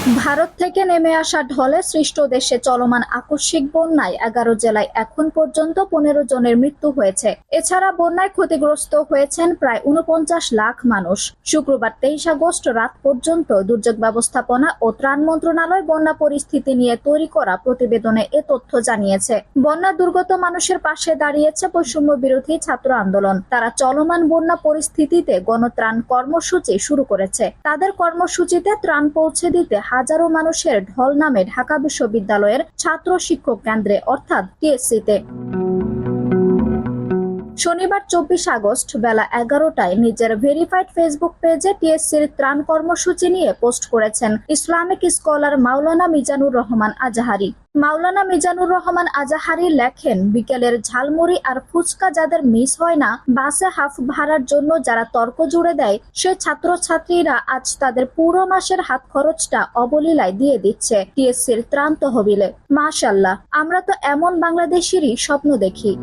ভারত থেকে নেমে আসা ঢলে সৃষ্ট দেশে চলমান আকস্মিক বন্যায় 11 জেলায় এখন পর্যন্ত 15 জনের মৃত্যু হয়েছে। এছাড়া বন্যায় ক্ষতিগ্রস্ত হয়েছেন প্রায় 49 লাখ মানুষ। শুক্রবার 23 আগস্ট রাত পর্যন্ত দুর্যোগ ব্যবস্থাপনা ও ত্রাণ মন্ত্রণালয় বন্যা পরিস্থিতি নিয়ে তৈরি করা প্রতিবেদনে এ তথ্য জানিয়েছে। বন্যা দুর্গত মানুষের পাশে দাঁড়িয়েছে বৈষম্য বিরোধী ছাত্র আন্দোলন। তারা চলমান বন্যা পরিস্থিতিতে গণত্রাণ কর্মসূচি শুরু করেছে। তাদের কর্মসূচিতে ত্রাণ পৌঁছে দিতে হাজারো মানুষের ঢল নামে ঢাকা বিশ্ববিদ্যালয়ের ছাত্র শিক্ষক কেন্দ্রে অর্থাৎ টিএসসিতে। শনিবার 24 আগস্ট বেলা 11টায় নিজের ভেরিফাইড ফেসবুক পেজে টিএসসির ত্রাণ কর্মসূচি নিয়ে পোস্ট করেছেন ইসলামিক স্কলার মাওলানা মিজানুর রহমান আজাহারি। মাওলানা মিজানুর রহমান আজাহারি লেখেন, বিকেলের ঝালমুড়ি আর ফুচকা যাদের মিস হয় না, বাসে হাফ ভাড়ার জন্য যারা তর্ক জুড়ে দেয়, সে ছাত্রছাত্রীরা আজ তাদের পুরো মাসের হাত খরচটা অবলীলায় দিয়ে দিচ্ছে টিএসসির ত্রাণ তহবিলে। মাশাআল্লাহ, আমরা তো এমন বাংলাদেশেরই স্বপ্ন দেখি।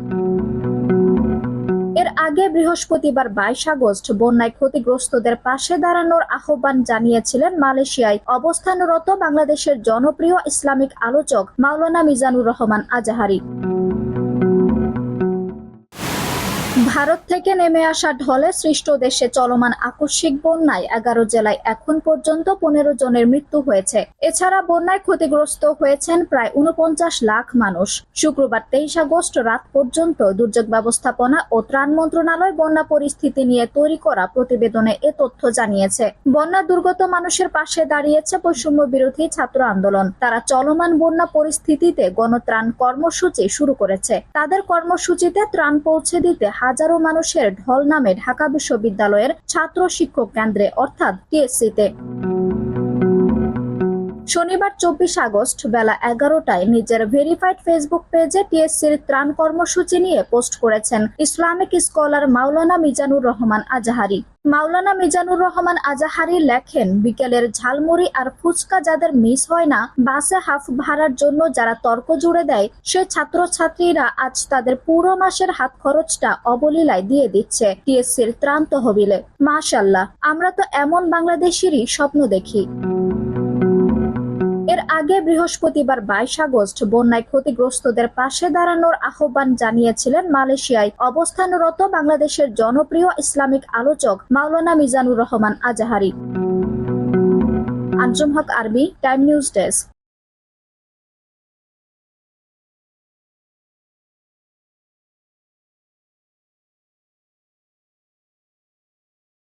এর আগে বৃহস্পতিবার 22 আগস্ট বন্যায় ক্ষতিগ্রস্তদের পাশে দাঁড়ানোর আহ্বান জানিয়েছিলেন মালয়েশিয়ায় অবস্থানরত বাংলাদেশের জনপ্রিয় ইসলামিক আলোচক মাওলানা মিজানুর রহমান আজাহারি। ভারত থেকে নেমে আসা ঢলে সৃষ্ট দেশে চলমান আকস্মিক বন্যায় 11 জেলায় এখন পর্যন্ত 15 জনের মৃত্যু হয়েছে। এছাড়া বন্যায় ক্ষতিগ্রস্ত হয়েছেন প্রায় 49 লাখ মানুষ। শুক্রবার 23 আগস্ট রাত পর্যন্ত দুর্যোগ ব্যবস্থাপনা ও ত্রাণ মন্ত্রণালয় বন্যা পরিস্থিতি নিয়ে তৈরি করা প্রতিবেদনে এ তথ্য জানিয়েছে। বন্যা দুর্গত মানুষের পাশে দাঁড়িয়েছে বৈষম্য বিরোধী ছাত্র আন্দোলন। তারা চলমান বন্যা পরিস্থিতিতে গণত্রাণ কর্মসূচি শুরু করেছে। তাদের কর্মসূচিতে ত্রাণ পৌঁছে দিতে হাজারো মানুষের ঢল নামে ঢাকা বিশ্ববিদ্যালয়ের ছাত্র শিক্ষক কেন্দ্রে অর্থাৎ টিএসসিতে। শনিবার 24 আগস্ট বেলা 11টায় নিজের ভেরিফাইড ফেসবুক পেজে টিএসসির ত্রাণ কর্মসূচি নিয়ে পোস্ট করেছেন ইসলামিক স্কলার মাওলানা মিজানুর রহমান আজাহারি। মাওলানা মিজানুর রহমান আজাহারি লেখেন, বিকেলের ঝালমুড়ি আর ফুচকা যাদের মিস হয় না, বাসে হাফ ভাড়ার জন্য যারা তর্ক জুড়ে দেয়, সে ছাত্রছাত্রীরা আজ তাদের পুরো মাসের হাত খরচটা অবলীলায় দিয়ে দিচ্ছে টিএসসির ত্রাণ তহবিলে। মাশাআল্লাহ, আমরা তো এমন বাংলাদেশেরই স্বপ্ন দেখি। এর আগে বৃহস্পতিবার 22 আগস্ট বন্যায় ক্ষতিগ্রস্তদের পাশে দাঁড়ানোর আহ্বান জানিয়েছিলেন মালয়েশিয়ায় অবস্থানরত বাংলাদেশের জনপ্রিয় ইসলামিক আলোচক মাওলানা মিজানুর রহমান আজাহারি। আঞ্জুম হক আরবি, টাইম নিউজ ডেস্ক।